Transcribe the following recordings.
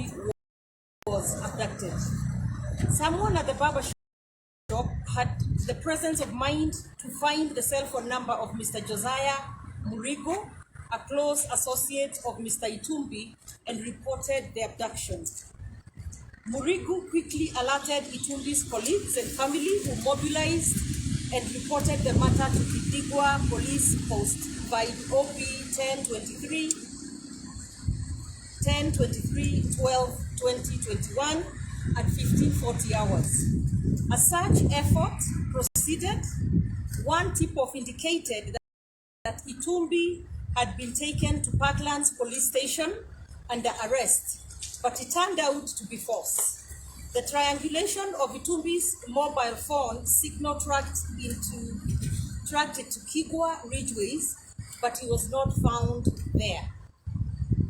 Itumbi was abducted. Someone at the barber shop had the presence of mind to find the cell phone number of Mr. Josiah Murigo, a close associate of Mr. Itumbi, and reported the abduction. Murigo quickly alerted Itumbi's colleagues and family, who mobilized and reported the matter to Kidigwa Police Post by OB 10/23/12/2021 at 15:40 hours. A search effort proceeded. One tip-off indicated that Itumbi had been taken to Parklands Police Station under arrest, but it turned out to be false. The triangulation of Itumbi's mobile phone signal tracked it to Kigwa Ridgeways, but he was not found there.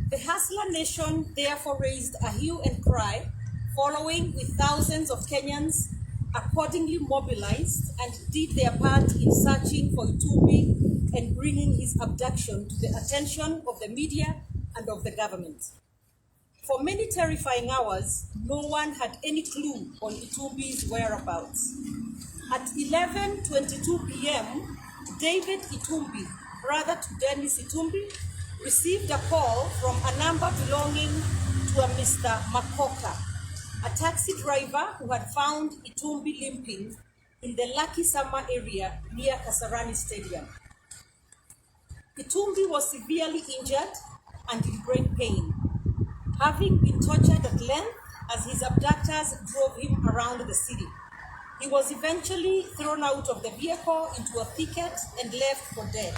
The Hustler Nation therefore raised a hue and cry, following with thousands of Kenyans accordingly mobilized and did their part in searching for Itumbi and bringing his abduction to the attention of the media and of the government. For many terrifying hours, no one had any clue on Itumbi's whereabouts. At 11:22 p.m., David Itumbi, brother to Dennis Itumbi, received a call from a number belonging to a Mr. Makoka, a taxi driver who had found Itumbi limping in the Lucky Summer area near Kasarani Stadium. Itumbi was severely injured and in great pain, having been tortured at length as his abductors drove him around the city. He was eventually thrown out of the vehicle into a thicket and left for dead.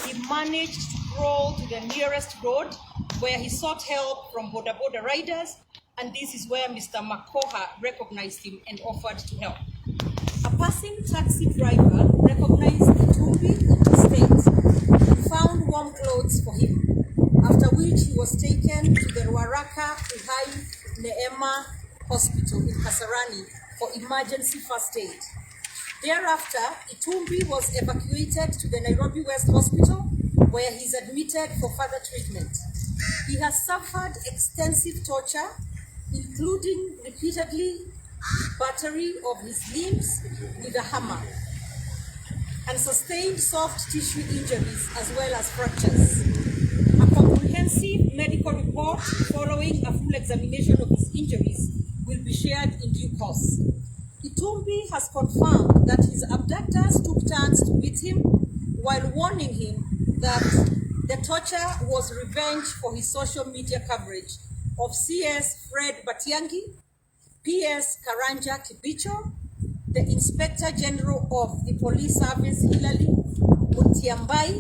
He managed to crawl to the nearest road, where he sought help from boda riders, and this is where Mr. Makoha recognized him and offered to help. A passing taxi driver recognized Itumbi in his state and found warm clothes for him, after which he was taken to the Ruaraka Uhai Neema Hospital in Kasarani for emergency first aid. Thereafter, Itumbi was evacuated to the Nairobi West Hospital, where he is admitted for further treatment. He has suffered extensive torture, including repeatedly battery of his limbs with a hammer, and sustained soft tissue injuries as well as fractures. A comprehensive medical report following a full examination of his injuries will be shared in due course. Itumbi has confirmed that his abductors took turns to beat him, while warning him that the torture was revenge for his social media coverage of CS Fred Batiangi, PS Karanja Kibicho, the Inspector General of the Police Service Hilary Mutiambai,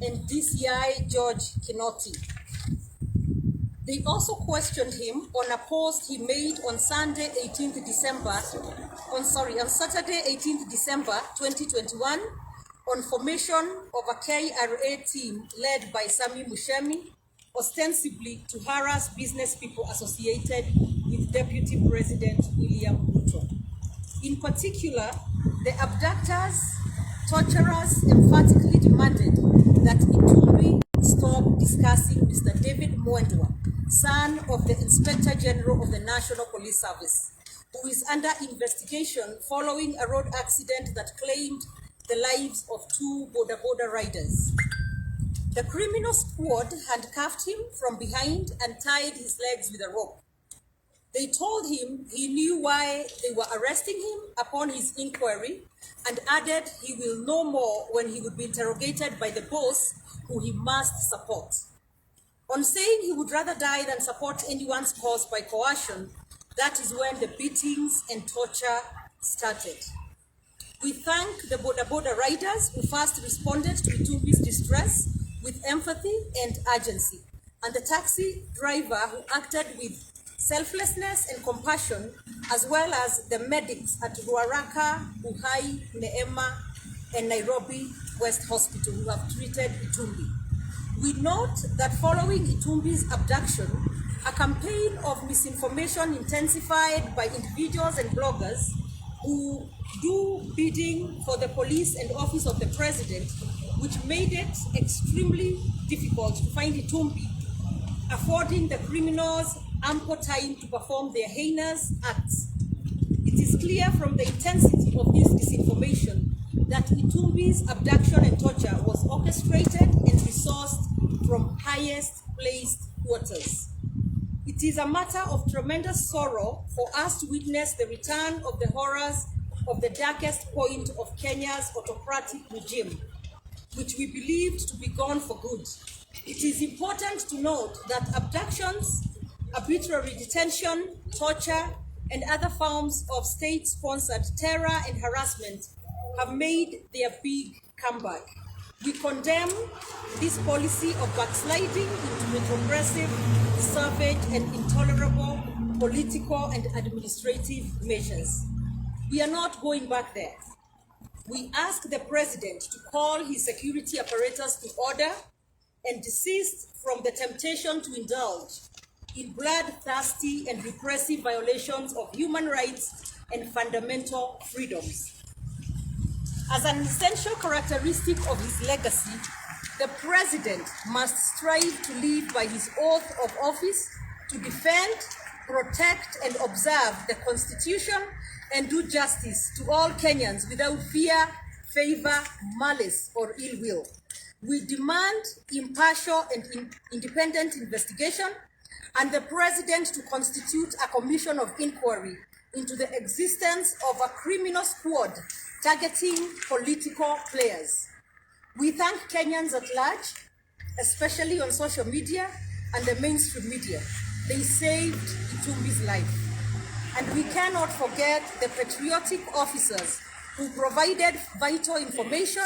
and DCI George Kinoti. They also questioned him on a post he made on Saturday 18th December 2021 on formation of a KRA team led by Sami Mushemi, ostensibly to harass business people associated with Deputy President William Ruto. In particular, the abductors, torturers emphatically demanded that Itumbi stop discussing Mr. David Mwendwa, son of the Inspector General of the National Police Service, who is under investigation following a road accident that claimed the lives of two boda riders. The criminal squad handcuffed him from behind and tied his legs with a rope. They told him he knew why they were arresting him upon his inquiry, and added he will know more when he would be interrogated by the boss who he must support. On saying he would rather die than support anyone's cause by coercion, that is when the beatings and torture started. We thank the boda riders who first responded to Itumbi's distress with empathy and urgency, and the taxi driver who acted with selflessness and compassion, as well as the medics at Ruaraka, Uhai, Neema, and Nairobi West Hospital who have treated Itumbi. We note that following Itumbi's abduction, a campaign of misinformation intensified by individuals and bloggers who do bidding for the police and office of the president, which made it extremely difficult to find Itumbi, affording the criminals ample time to perform their heinous acts. It is clear from the intensity of this disinformation that Itumbi's abduction and torture was orchestrated and resourced from highest placed quarters. It is a matter of tremendous sorrow for us to witness the return of the horrors of the darkest point of Kenya's autocratic regime, which we believed to be gone for good. It is important to note that abductions, arbitrary detention, torture, and other forms of state-sponsored terror and harassment have made their big comeback. We condemn this policy of backsliding into retrogressive, savage, and intolerable political and administrative measures. We are not going back there. We ask the President to call his security apparatus to order and desist from the temptation to indulge in bloodthirsty and repressive violations of human rights and fundamental freedoms. As an essential characteristic of his legacy, the President must strive to live by his oath of office to defend, protect, and observe the Constitution and do justice to all Kenyans without fear, favor, malice, or ill will. We demand impartial and independent investigation and the President to constitute a commission of inquiry into the existence of a criminal squad targeting political players. We thank Kenyans at large, especially on social media and the mainstream media. They saved Itumbi's life. And we cannot forget the patriotic officers who provided vital information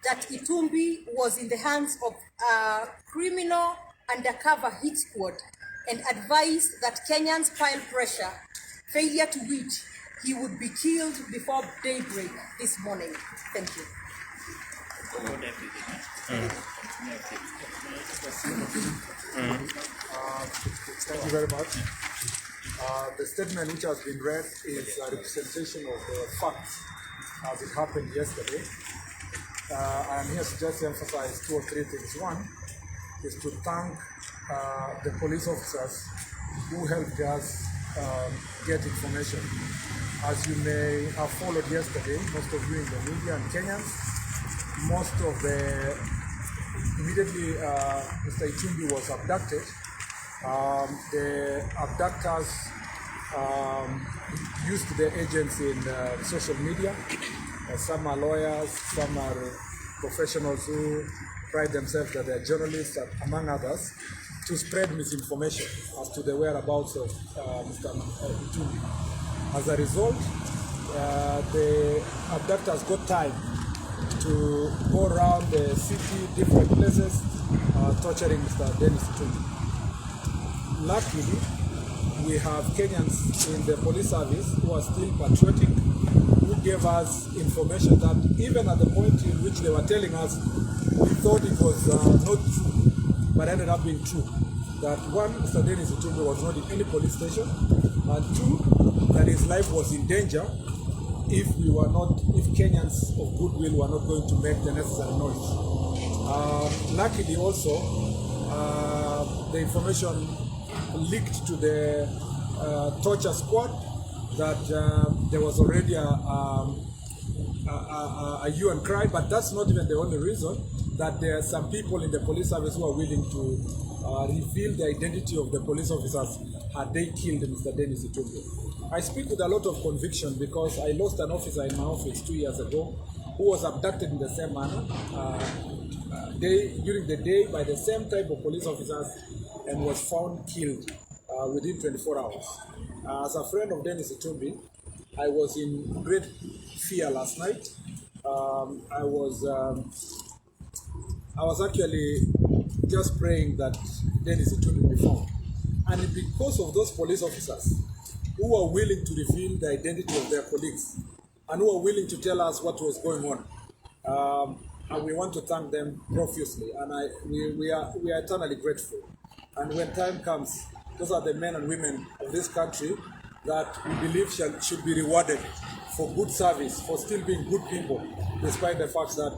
that Itumbi was in the hands of a criminal undercover hit squad and advised that Kenyans pile pressure, failure to which he would be killed before daybreak this morning. Thank you. Thank you very much. The statement which has been read is a representation of the facts as it happened yesterday. I am here to just emphasize 2 or 3 things. One is to thank the police officers who helped us get information. As you may have followed yesterday, most of you in the media and Kenyans, most of the, immediately Mr. Itumbi was abducted, the abductors used the agents in social media. Some are lawyers, some are professionals who pride themselves that they're journalists, among others, to spread misinformation as to the whereabouts of Mr. Itumbi. As a result, the abductors got time to go around the city, different places, torturing Mr. Dennis Itumbi. Luckily, we have Kenyans in the police service who are still patriotic, who gave us information that even at the point in which they were telling us, we thought it was not true, but ended up being true. That one, Mr. Dennis Itumbi was not in any police station, and two, that his life was in danger if Kenyans of goodwill were not going to make the necessary noise. Luckily also, the information leaked to the torture squad that there was already a hue and cry, but that's not even the only reason, that there are some people in the police service who are willing to reveal the identity of the police officers had they killed Mr. Dennis Itumbi. I speak with a lot of conviction because I lost an officer in my office 2 years ago who was abducted in the same manner, during the day by the same type of police officers, and was found killed within 24 hours. As a friend of Dennis Itumbi, I was in great fear last night. I was actually just praying that Dennis Itumbi be found. And because of those police officers who were willing to reveal the identity of their colleagues and who were willing to tell us what was going on, and we want to thank them profusely, and we are eternally grateful. And when time comes, those are the men and women of this country that we believe should be rewarded for good service, for still being good people, despite the fact that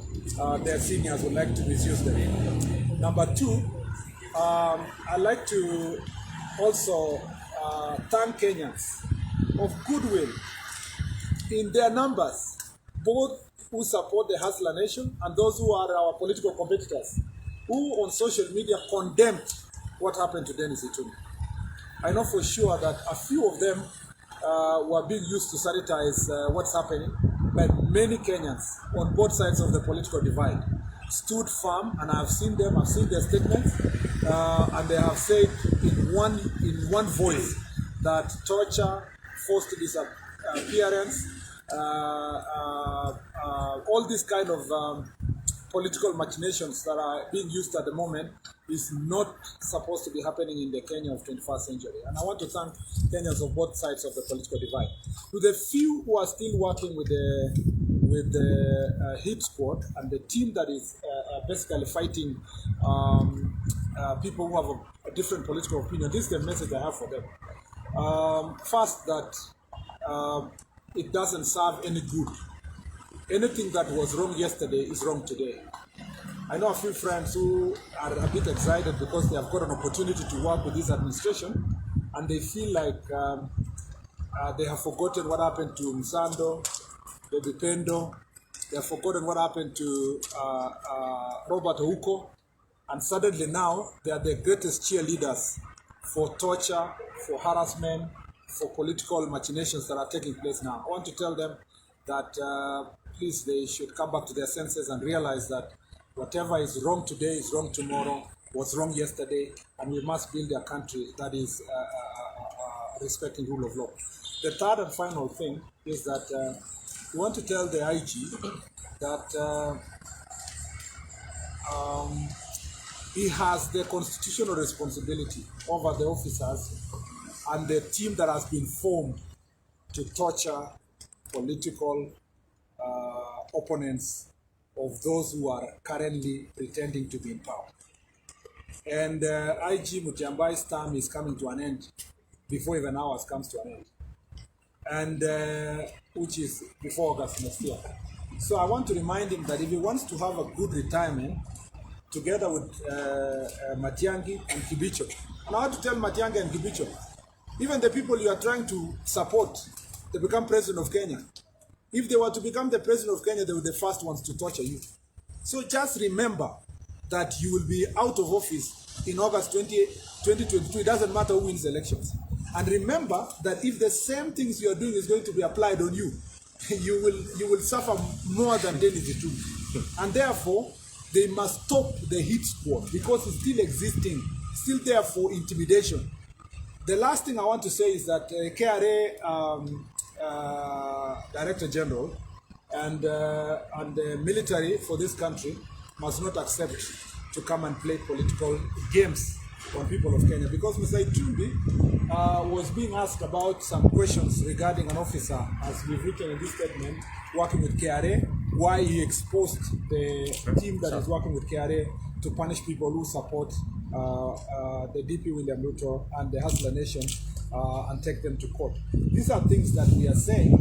their seniors would like to misuse them. Number two, I'd like to also thank Kenyans of goodwill in their numbers, both who support the Hustler Nation and those who are our political competitors, who on social media condemned what happened to Dennis Itumbi. I know for sure that a few of them were being used to sanitize what's happening, but many Kenyans on both sides of the political divide stood firm, and I've seen them, I've seen their statements, and they have said in one voice that torture, forced disappearance, all these kind of political machinations that are being used at the moment is not supposed to be happening in the Kenya of 21st century. And I want to thank Kenyans of both sides of the political divide. To the few who are still working with the hit squad and the team that is basically fighting people who have a different political opinion, this is the message I have for them. First, that it doesn't serve any good. Anything that was wrong yesterday is wrong today. I know a few friends who are a bit excited because they have got an opportunity to work with this administration, and they feel like they have forgotten what happened to Msando, Baby Pendo, they have forgotten what happened to Robert Ouko, and suddenly now they are the greatest cheerleaders for torture, for harassment, for political machinations that are taking place now. I want to tell them that please, they should come back to their senses and realize that whatever is wrong today is wrong tomorrow, was wrong yesterday, and we must build a country that is respecting rule of law. The third and final thing is that we want to tell the IG that he has the constitutional responsibility over the officers and the team that has been formed to torture political opponents of those who are currently pretending to be in power. And IG Mutiambai's term is coming to an end before even ours comes to an end, and which is before August next year. So I want to remind him that if he wants to have a good retirement, together with Matiang'i and Kibicho, and I want to tell Matiang'i and Kibicho, even the people you are trying to support, they become president of Kenya. If they were to become the president of Kenya, they were the first ones to torture you. So just remember that you will be out of office in August 2022. It doesn't matter who wins the elections. And remember that if the same things you are doing is going to be applied on you, you will suffer more than Dennis Itumbi. And therefore, they must stop the hit squad because it's still existing, still there for intimidation. The last thing I want to say is that KRA Director General and the military for this country must not accept to come and play political games on people of Kenya, because Mr. Itumbi was being asked about some questions regarding an officer, as we've written in this statement, working with KRA, why he exposed the team that is working with KRA to punish people who support the DP William Ruto and the Hustler Nation and take them to court. These are things that we are saying,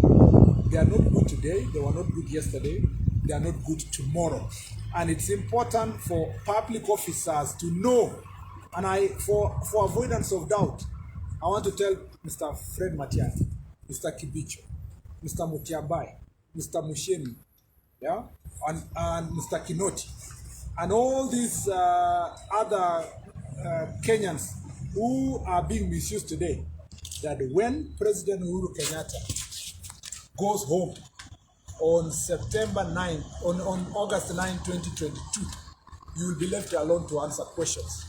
they are not good today, they were not good yesterday, they are not good tomorrow. And it's important for public officers to know, and for avoidance of doubt, I want to tell Mr. Fred Matiang'i, Mr. Kibicho, Mr. Mutiambai, Mr. Mushemi, yeah, and Mr. Kinoti, and all these other Kenyans who are being misused today, that when President Uhuru Kenyatta goes home on September 9, on August 9, 2022, you will be left alone to answer questions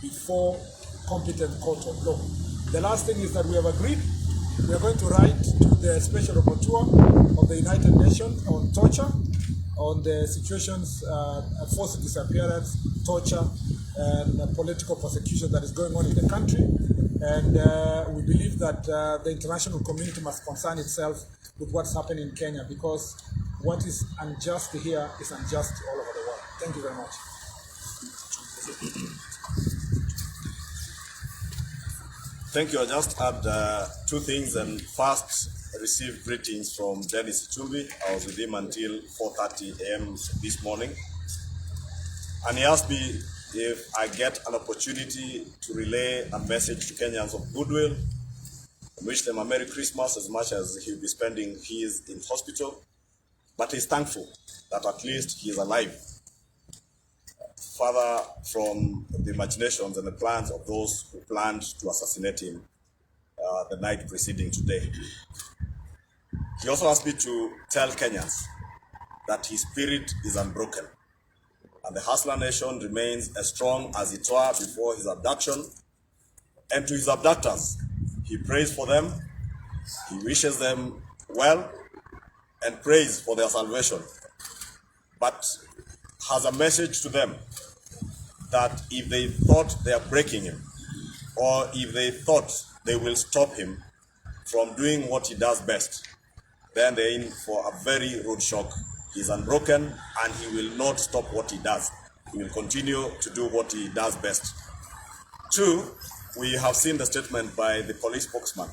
before competent court of law. The last thing is that we have agreed we are going to write to the Special Rapporteur of the United Nations on torture, on the situations, forced disappearance, torture, and political persecution that is going on in the country. And we believe that the international community must concern itself with what's happening in Kenya, because what is unjust here is unjust all over the world. Thank you very much. Thank you. I just had two things, and first, received greetings from Dennis Itumbi. I was with him until 4:30 a.m. this morning, and he asked me if I get an opportunity to relay a message to Kenyans of goodwill I wish them a Merry Christmas as much as he'll be spending his in hospital. But he's thankful that at least he is alive, further from the imaginations and the plans of those who planned to assassinate him the night preceding today. He also asked me to tell Kenyans that his spirit is unbroken, and the Hustler Nation remains as strong as it was before his abduction. And to his abductors, he prays for them, he wishes them well, and prays for their salvation, but has a message to them that if they thought they are breaking him, or if they thought they will stop him from doing what he does best, then they're in for a very rude shock. He's unbroken and he will not stop what he does. He will continue to do what he does best. Two, we have seen the statement by the police spokesman.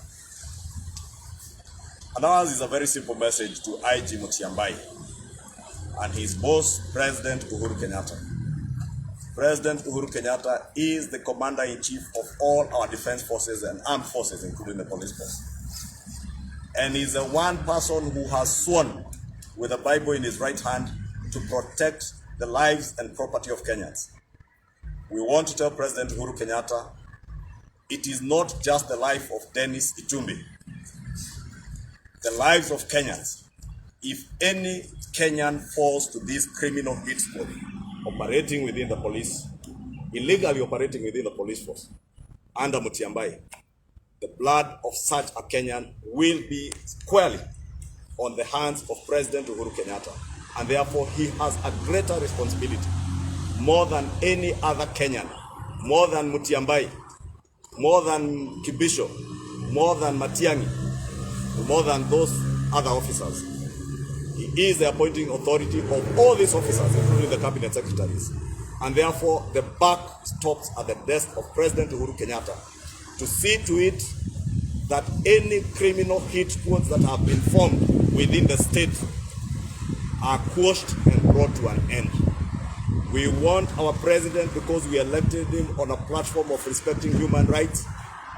And ours is a very simple message to IG Mutiambai and his boss, President Uhuru Kenyatta. President Uhuru Kenyatta is the commander-in-chief of all our defense forces and armed forces, including the police force. And he's the one person who has sworn with a Bible in his right hand to protect the lives and property of Kenyans. We want to tell President Uhuru Kenyatta, it is not just the life of Dennis Itumbi, the lives of Kenyans. If any Kenyan falls to this criminal hit squad operating within the police, illegally operating within the police force, under Mutiambai, the blood of such a Kenyan will be squarely on the hands of President Uhuru Kenyatta. And therefore, he has a greater responsibility, more than any other Kenyan, more than Mutiambai, more than Kibisho, more than Matiang'i, more than those other officers. He is the appointing authority of all these officers, including the cabinet secretaries. And therefore, the buck stops at the desk of President Uhuru Kenyatta to see to it that any criminal hit squads that have been formed within the state are quashed and brought to an end. We want our president, because we elected him on a platform of respecting human rights,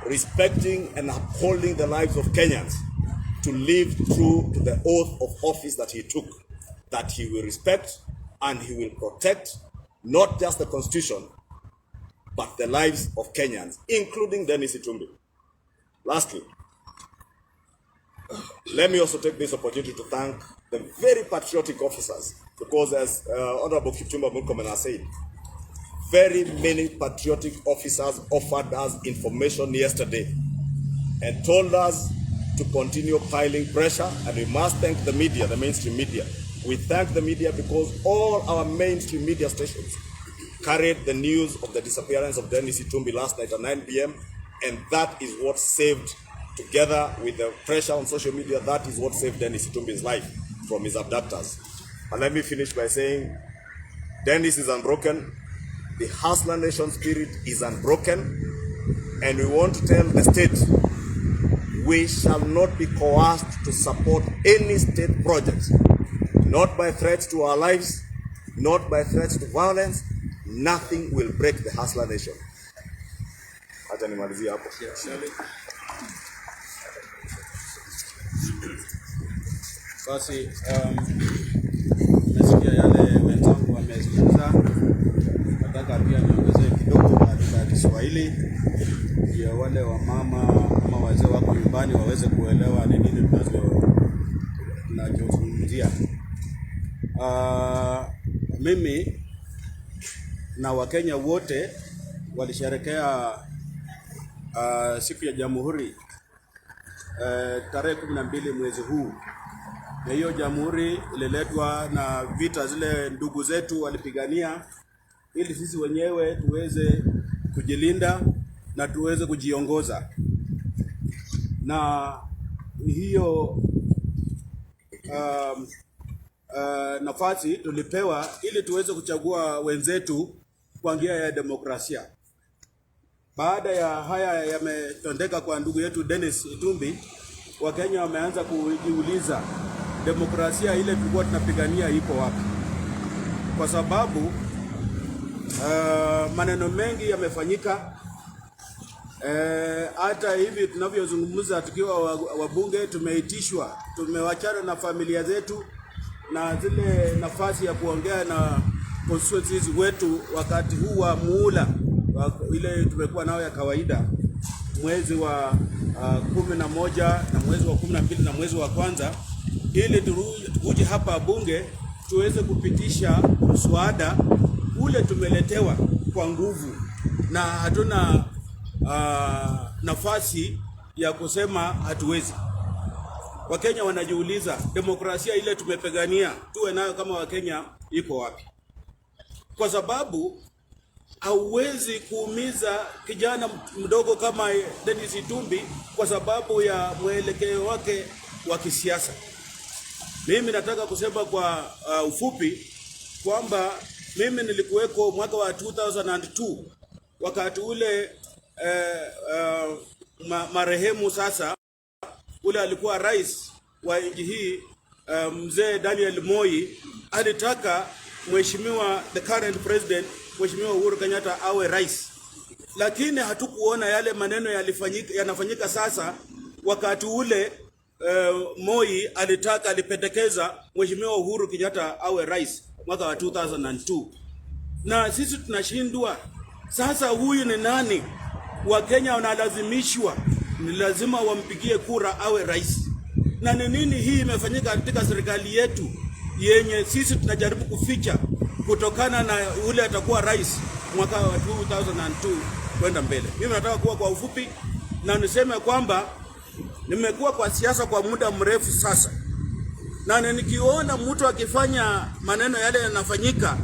respecting and upholding the lives of Kenyans, to live true to the oath of office that he took, that he will respect and he will protect not just the Constitution, but the lives of Kenyans, including Dennis Itumbi. Lastly, let me also take this opportunity to thank the very patriotic officers, because as Honorable Kipchumba Murkomen has said, very many patriotic officers offered us information yesterday and told us to continue piling pressure, and we must thank the media, the mainstream media. We thank the media because all our mainstream media stations carried the news of the disappearance of Dennis Itumbi last night at 9 p.m. and that is what saved, together with the pressure on social media, that is what saved Dennis Itumbi's life from his abductors. And let me finish by saying, Dennis is unbroken, the Hustler Nation spirit is unbroken, and we want to tell the state, we shall not be coerced to support any state project, not by threats to our lives, not by threats to violence. Nothing will break the Hustler Nation. Acha nimalizie hapo. Basi nasikia yale wenzangu wamezungumza, nataka pia niongezee kidogo katika Kiswahili ndio wale wa mama ama wazee wako nyumbani waweze kuelewa ni nini tunachozungumzia. Mimi na Wakenya wote walisherehekea siku ya Jamhuri tarehe 12 mwezi huu. Na hiyo jamhuri ililetwa na vita zile ndugu zetu walipigania ili sisi wenyewe tuweze kujilinda na tuweze kujiongoza. Na hiyo nafasi tulipewa ili tuweze kuchagua wenzetu kwa njia ya demokrasia. Baada ya haya yametendeka kwa ndugu yetu Dennis Itumbi, Wakenya wameanza kujiuliza demokrasia ile tulikuwa tunapigania ipo wapi? Kwa sababu maneno mengi yamefanyika Hata hivi tunavyozungumza tukiwa wabunge tumeitishwa, tumewachana na familia zetu na zile nafasi ya kuongea na constituencies wetu wakati huu wa muula ile tumekuwa nao ya kawaida, mwezi wa 11 na mwezi wa 12 na mwezi wa kwanza, ili tuje hapa bunge tuweze kupitisha mswada ule tumeletewa kwa nguvu, na hatuna nafasi ya kusema hatuwezi. Wakenya wanajiuliza demokrasia ile tumepigania tuwe nayo kama Wakenya iko wapi? Kwa sababu hauwezi kuumiza kijana mdogo kama Dennis Itumbi kwa sababu ya mwelekeo wake wa kisiasa. Mimi nataka kusema kwa ufupi kwamba mimi nilikuweko mwaka wa 2002 wakati ule marehemu sasa ule alikuwa rais wa nchi hii, mzee Daniel Moi alitaka mheshimiwa the current president mheshimiwa Uhuru Kenyatta awe rais, lakini hatukuona yale maneno yanafanyika sasa. Wakati ule Moi alipendekeza mheshimiwa Uhuru Kenyatta awe rais mwaka wa 2002, na sisi tunashindwa. Sasa huyu ni nani? Wakenya wanalazimishwa, ni lazima wampigie kura awe rais. Na ni nini hii imefanyika katika serikali yetu yenye sisi tunajaribu kuficha kutokana na ule atakuwa rais mwaka wa 2002 kwenda mbele. Mimi nataka kuwa kwa ufupi na niseme kwamba nimekuwa kwa siasa kwa muda mrefu sasa, na nikiona mtu akifanya maneno yale yanafanyika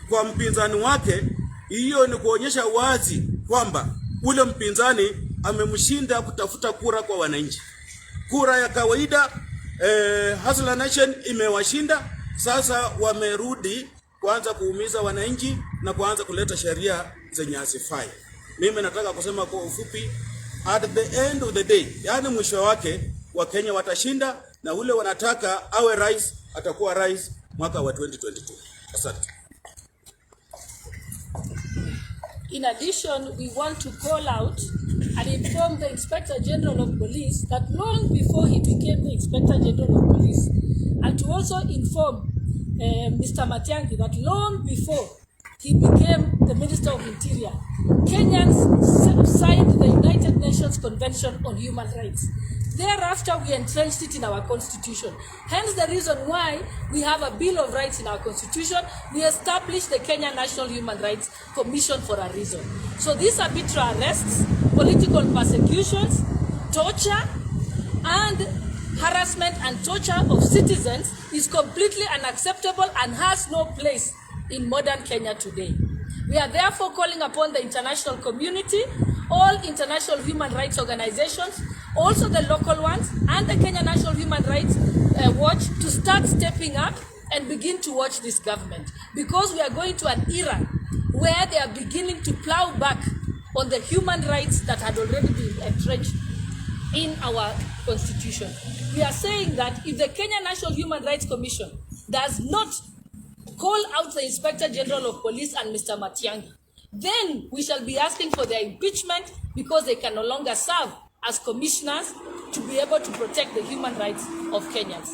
kwa mpinzani wake, hiyo ni kuonyesha wazi kwamba ule mpinzani amemshinda kutafuta kura kwa wananchi. Kura ya kawaida Hustler Nation imewashinda. Sasa wamerudi kuanza kuumiza wananchi na kuanza kuleta sheria zenye hasifai. Mimi nataka kusema kwa ufupi, at the end of the day, yani mwisho wake Wakenya watashinda, na ule wanataka awe rais atakuwa rais mwaka wa 2022. Asante. In addition, we want to call out and inform the Inspector General of Police that long before he became the Inspector General of Police, and to also inform Mr. Matiang'i that long before he became the Minister of Interior, Kenyans signed the United Nations Convention on Human Rights. Thereafter, we entrenched it in our constitution. Hence the reason why we have a Bill of Rights in our constitution. We established the Kenya National Human Rights Commission for a reason. So these arbitrary arrests, political persecutions, torture, and harassment and torture of citizens is completely unacceptable and has no place in modern Kenya today. We are therefore calling upon the international community, all international human rights organizations, also the local ones, and the Kenya National Human Rights Watch to start stepping up and begin to watch this government, because we are going to an era where they are beginning to plow back on the human rights that had already been entrenched in our constitution. We are saying that if the Kenya National Human Rights Commission does not call out the Inspector General of Police and Mr. Matiang'i, then we shall be asking for their impeachment, because they can no longer serve as commissioners to be able to protect the human rights of Kenyans.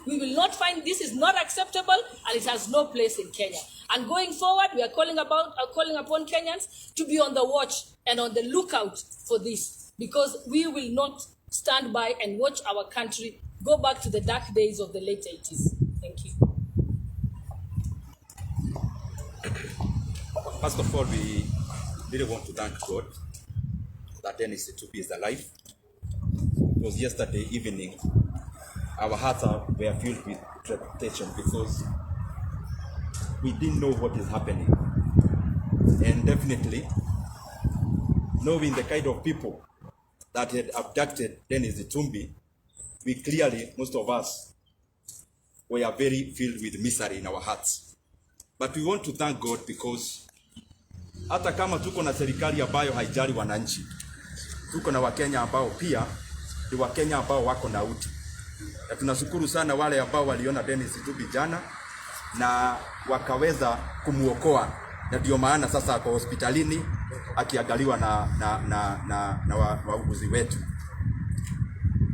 We will not find this is not acceptable, and it has no place in Kenya. And going forward, we are calling upon Kenyans to be on the watch and on the lookout for this, because we will not stand by and watch our country go back to the dark days of the late 80s. Thank you. First of all, we really want to thank God that Dennis Itumbi is alive. It was yesterday evening. Our hearts were filled with trepidation because we didn't know what is happening. And definitely, knowing the kind of people that had abducted Dennis Itumbi, we clearly, most of us, were very filled with misery in our hearts. But we want to thank God because hata kama tuko na serikali ambayo haijali wananchi, tuko na Wakenya ambao pia ni Wakenya ambao wako na utu. Na tunashukuru sana wale ambao waliona Dennis Itumbi jana na wakaweza kumuokoa, na ndio maana sasa ako hospitalini akiangaliwa na wauguzi wetu.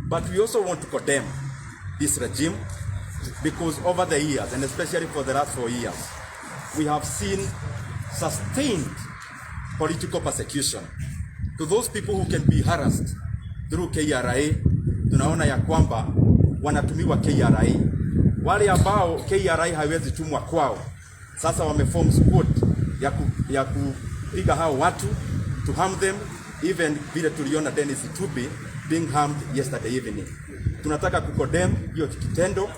But we also want to condemn this regime because over the years, and especially for the last 4 years, we have seen sustained political persecution to those people who can be harassed through KRA. Tunaona ya kwamba wanatumiwa KRA. Wale ambao KRA haiwezi tumwa kwao, sasa wameform squad ya kupiga hao watu, to harm them, even vile tuliona Dennis Itumbi being harmed yesterday evening. Tunataka kukodem hiyo kitendo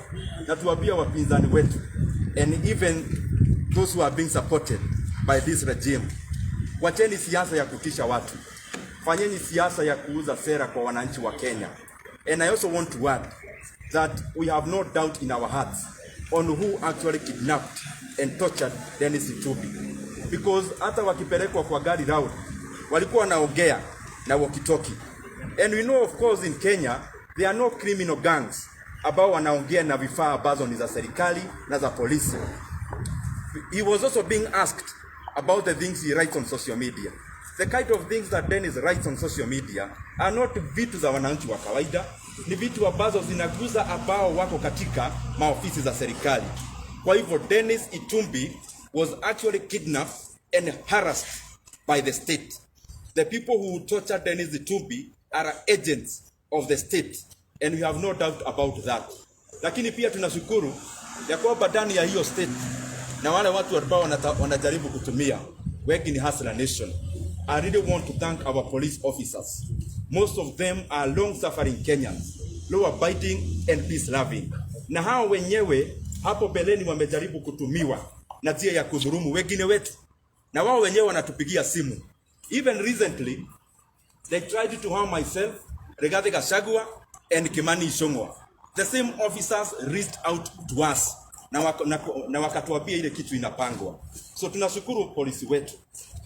na tuambia wapinzani wetu, and even those who are being supported by this regime, wacheni siasa ya kutisha watu, fanyeni siasa ya kuuza sera kwa wananchi wa Kenya. And I also want to add that we have no doubt in our hearts on who actually kidnapped and tortured Dennis Itumbi, because hata wakipelekwa kwa gari round walikuwa wanaongea na walkie-talkie. And we know of course in Kenya there are no criminal gangs ambao wanaongea na vifaa ambazo ni za serikali na za polisi. He was also being asked about the things he writes on social media. The kind of things that Dennis writes on social media are not vitu za wananchi wa kawaida, ni vitu ambazo zinaguza ambao wako katika maofisi za serikali. Kwa hivyo Dennis Itumbi was actually kidnapped and harassed by the state. The people who tortured Dennis Itumbi are agents of the state, and we have no doubt about that. Lakini pia tunashukuru ya kwamba ndani ya hiyo state na wale watu ambao wanajaribu kutumia working in Hustler Nation, I really want to thank our police officers. Most of them are long-suffering Kenyans, law-abiding and peace-loving. Na hao wenyewe hapo beleni wamejaribu kutumiwa na njia ya kudhulumu wengine wetu, na wao wenyewe wanatupigia simu. Even recently, they tried to harm myself, Rigathi Gachagua and Kimani Ichung'wah. The same officers reached out to us na wakatuambia ile kitu inapangwa. So tunashukuru polisi wetu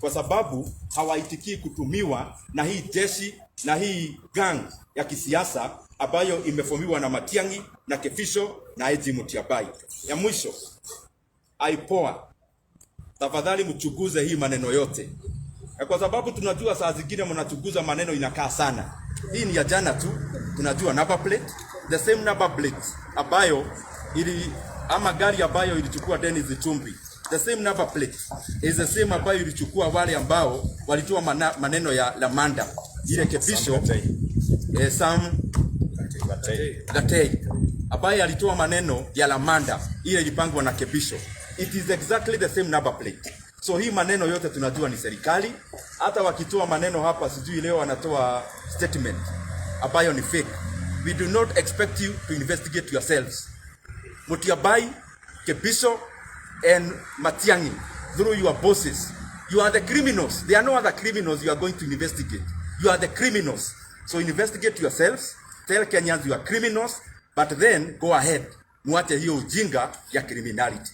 kwa sababu hawaitikii kutumiwa na hii jeshi na hii gang ya kisiasa ambayo imefomiwa na Matiang'i na Kefisho na Eji Mutiabai. Ya mwisho, aipoa, tafadhali mchuguze hii maneno yote. Kwa sababu tunajua saa zingine mnachunguza maneno inakaa sana. Hii ni ya jana tu, tunajua number plate, the same number plate ambayo ama gari ambayo ilichukua Dennis Itumbi. The same number plate is the same ambayo ilichukua wale ambao walitoa maneno ya Lamanda, ile Kefisho, Sam Gatei ambaye alitoa maneno ya Lamanda, ile ilipangwa na Kefisho. It is exactly the same number plate. So hii maneno yote tunajua ni serikali. Hata wakitoa maneno hapa, sijui leo wanatoa statement ambayo ni fake. We do not expect you to investigate yourselves. Mutiabai, Kefisho and Matiang'i, through your bosses, you are the criminals. There are no other criminals you are going to investigate. You are the criminals. So investigate yourselves. Tell Kenyans you are criminals, but then go ahead. Muache hiyo ujinga ya criminality.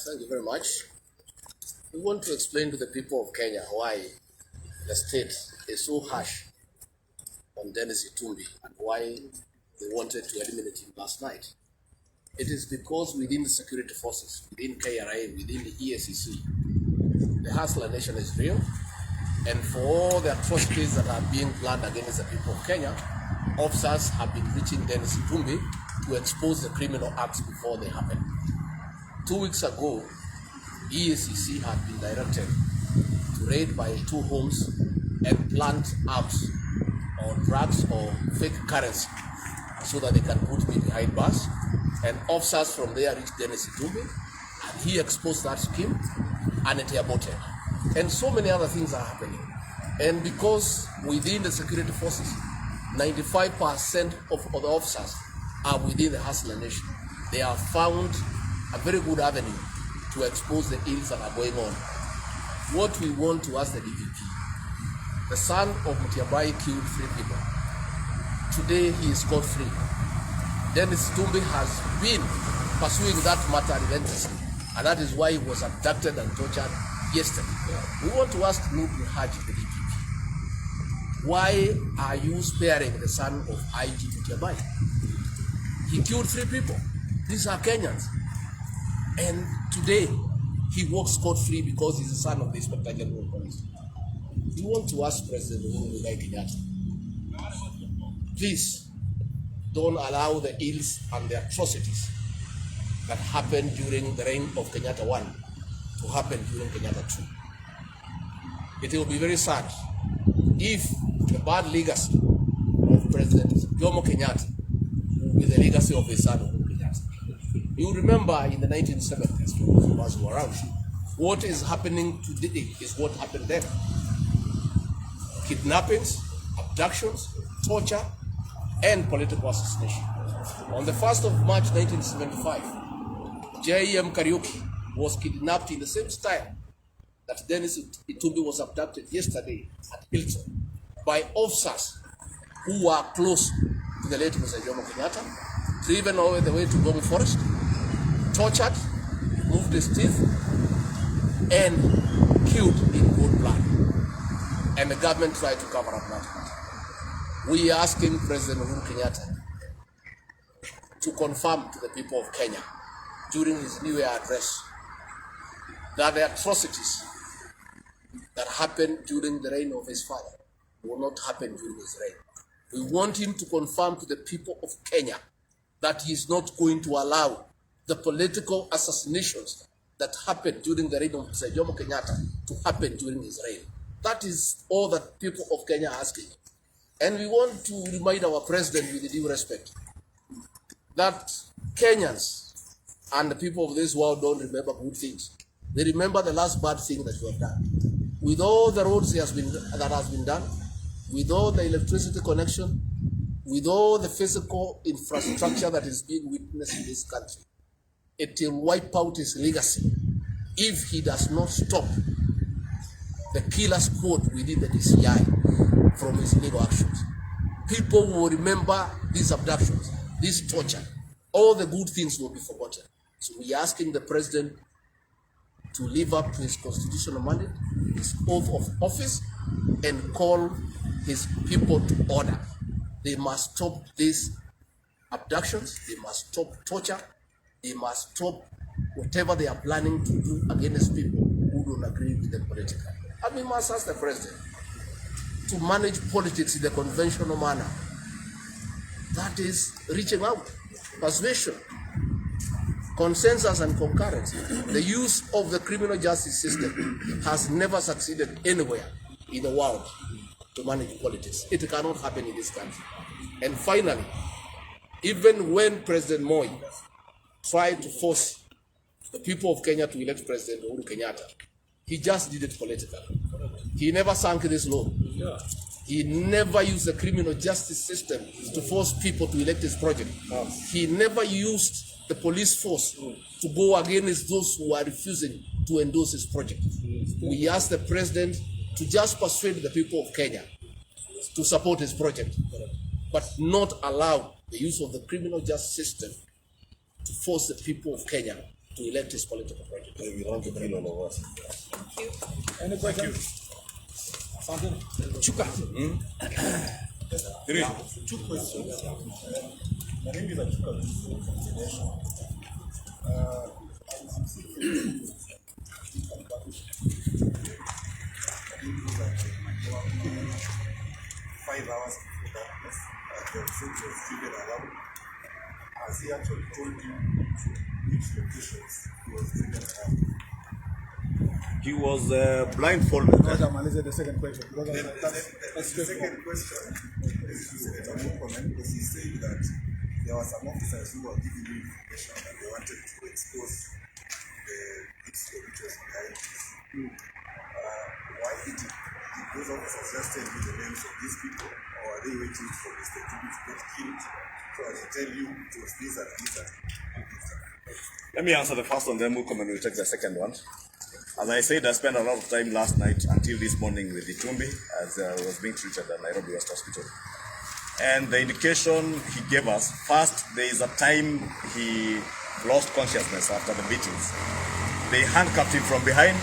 Thank you very much. We want to explain to the people of Kenya why the state is so harsh on Dennis Itumbi and why they wanted to eliminate him last night. It is because within the security forces, within KRA, within the EACC, the Hustler Nation is real, and for all the atrocities that are being planned against the people of Kenya, officers have been reaching Dennis Itumbi to expose the criminal acts before they happen. 2 weeks ago, EACC had been directed to raid by 2 homes and plant arms or drugs or fake currency so that they can put me behind bars. And officers from there reached Dennis Itumbi and he exposed that scheme and it aborted. And so many other things are happening. And because within the security forces, 95% of the officers are within the Hustler Nation, they have found a very good avenue to expose the ills that are going on. What we want to ask the DPP, the son of Mutiabai killed 3 people. Today he is scot free. Dennis Itumbi has been pursuing that matter relentlessly, and that is why he was abducted and tortured yesterday. We want to ask Nubu Haji, the DPP, why are you sparing the son of IG Mutiabai? He killed 3 people. These are Kenyans. And today, he walks scot-free because he's the son of the Inspector General of Police. We want to ask President Uhuru Kenyatta, please don't allow the ills and the atrocities that happened during the reign of Kenyatta 1 to happen during Kenyatta 2. It will be very sad if the bad legacy of President Jomo Kenyatta will be the legacy of his son Uhuru Kenyatta. You remember in the 1970s, for those of us who were around, what is happening today is what happened then. Kidnappings, abductions, torture, and political assassination. On the 1st of March 1975, J.M. Kariuki was kidnapped in the same style that Dennis Itumbi was abducted yesterday at Hilton by officers who were close to the late Mr. Jomo Kenyatta, driven all the way to Gong Forest, tortured, removed his teeth, and killed in cold blood. And the government tried to cover up that. We are asking President Uhuru Kenyatta to confirm to the people of Kenya during his New Year address that the atrocities that happened during the reign of his father will not happen during his reign. We want him to confirm to the people of Kenya that he is not going to allow the political assassinations that happened during the reign of Mr. Jomo Kenyatta to happen during his reign. That is all that people of Kenya are asking. And we want to remind our president with due respect that Kenyans and the people of this world don't remember good things. They remember the last bad thing that you have done. With all the roads that has been done, with all the electricity connection, with all the physical infrastructure that is being witnessed in this country, it will wipe out his legacy if he does not stop the killer squad within the DCI from his illegal actions. People will remember these abductions, this torture. All the good things will be forgotten. So we are asking the president to live up to his constitutional mandate, his oath of office, and call his people to order. They must stop these abductions, they must stop torture, they must stop whatever they are planning to do against people who don't agree with them politically. And we must ask the president to manage politics in the conventional manner. That is reaching out, persuasion, consensus and concurrence. The use of the criminal justice system has never succeeded anywhere in the world to manage politics. It cannot happen in this country. And finally, even when President Moi tried to force the people of Kenya to elect President Uhuru Kenyatta, he just did it politically. He never sank this low. He never used the criminal justice system to force people to elect his project. He never used the police force to go against those who are refusing to endorse his project. We ask the president to just persuade the people of Kenya to support his project, but not allow the use of the criminal justice system to force the people of Kenya to elect his political project. Any questions? Something? Chuka. Three. Two questions. My name is Chuka. 5 hours before darkness, the receipt was given around. Has he actually told you which locations he was driven around? He was blindfolded. The second question. The second question is a more comment because he said that there were some officers who were giving you information that they wanted to expose the history which was behind this. Why did those officers just tell you the names of these people, or are they waiting for Mr. Itumbi to get killed so as to tell you it was this and this and this? Let me answer the first one, then we'll come and we'll take the second one. As I said, I spent a lot of time last night until this morning with Itumbi as I was being treated at Nairobi West Hospital. And the indication he gave us, first, there is a time he lost consciousness after the beatings. They handcuffed him from behind,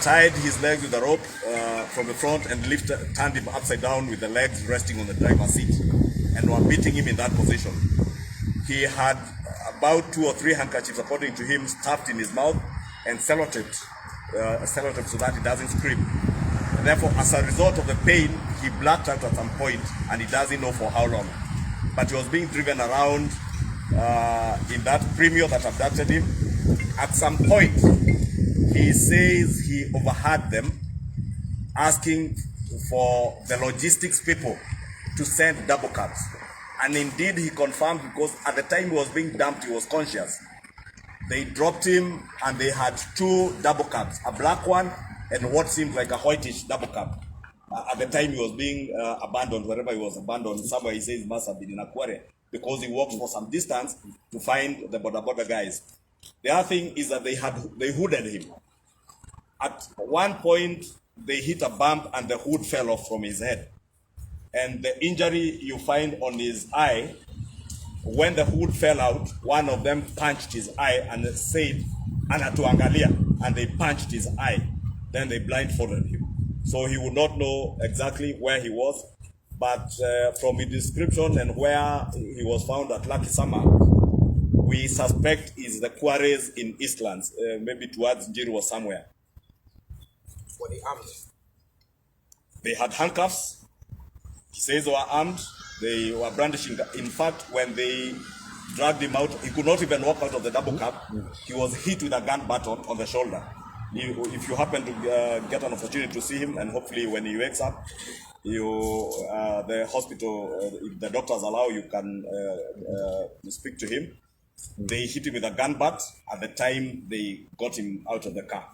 tied his legs with a rope from the front and turned him upside down with the legs resting on the driver's seat and were beating him in that position. He had about 2 or 3 handkerchiefs, according to him, stuffed in his mouth and sellotaped so that it doesn't scream. And therefore, as a result of the pain, he blacked out at some point, and he doesn't know for how long. But he was being driven around in that premier that abducted him. At some point, he says he overheard them asking for the logistics people to send double cabs. And indeed, he confirmed, because at the time he was being dumped, he was conscious. They dropped him, and they had 2 double cabs, a black one and what seemed like a whitish double cab. At the time he was being abandoned, wherever he was abandoned, somewhere he says he must have been in Aquare, because he walked for some distance to find the border guys. The other thing is that they hooded him. At one point, they hit a bump and the hood fell off from his head. And the injury you find on his eye, when the hood fell out, one of them punched his eye and said, "Anatuangalia," and they punched his eye. Then they blindfolded him. So he would not know exactly where he was, but from his description and where he was found at Lucky Summer, we suspect is the quarries in Eastlands, maybe towards Njiru or somewhere. Were they armed? They had handcuffs. He says they were armed. They were brandishing. In fact, when they dragged him out, he could not even walk out of the double cab. He was hit with a gun button on the shoulder. If you happen to get an opportunity to see him, and hopefully when he wakes up, the hospital, if the doctors allow, you can speak to him. They hit him with a gun butt at the time they got him out of the car.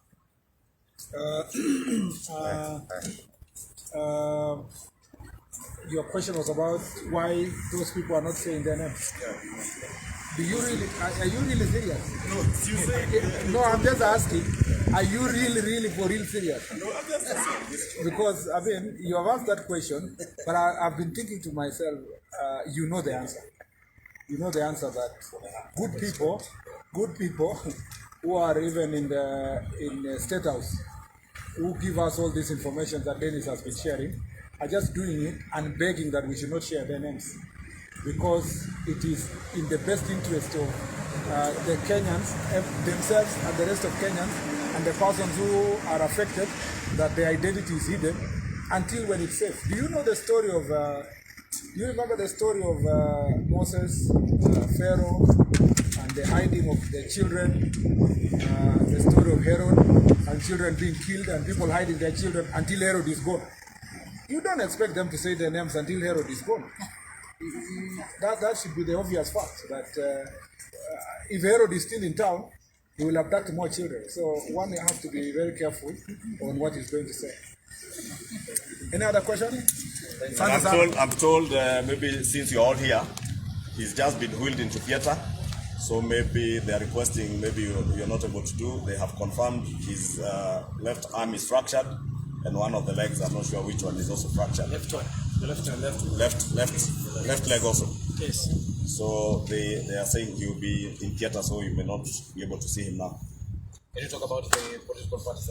Your question was about why those people are not saying their names. Do you really? Are you really serious? No, you say. No, I'm just asking. Are you really for real serious? No, I'm just asking. Because I mean, you have asked that question, but I've been thinking to myself. You know the answer. You know the answer that good people who are even in the State House, who give us all this information that Dennis has been sharing, are just doing it and begging that we should not share their names, because it is in the best interest of the Kenyans themselves and the rest of Kenyans and the persons who are affected, that their identity is hidden until when it's safe. Do you know the story of, do you remember the story of Moses, Pharaoh, and the hiding of the children, the story of Herod and children being killed and people hiding their children until Herod is gone? You don't expect them to say their names until Herod is gone. That should be the obvious fact, that if Herod is still in town, he will abduct more children. So one has to be very careful on what he's going to say. Any other question? I'm told maybe since you're all here, he's just been wheeled into theater. So maybe they're requesting, maybe you're not able to do. They have confirmed his left arm is fractured, and one of the legs, I'm not sure which one, is also fractured. Left one. The left one. Left leg also. Yes. So they are saying he will be in theater, so you may not be able to see him now. Can you talk about the political parties?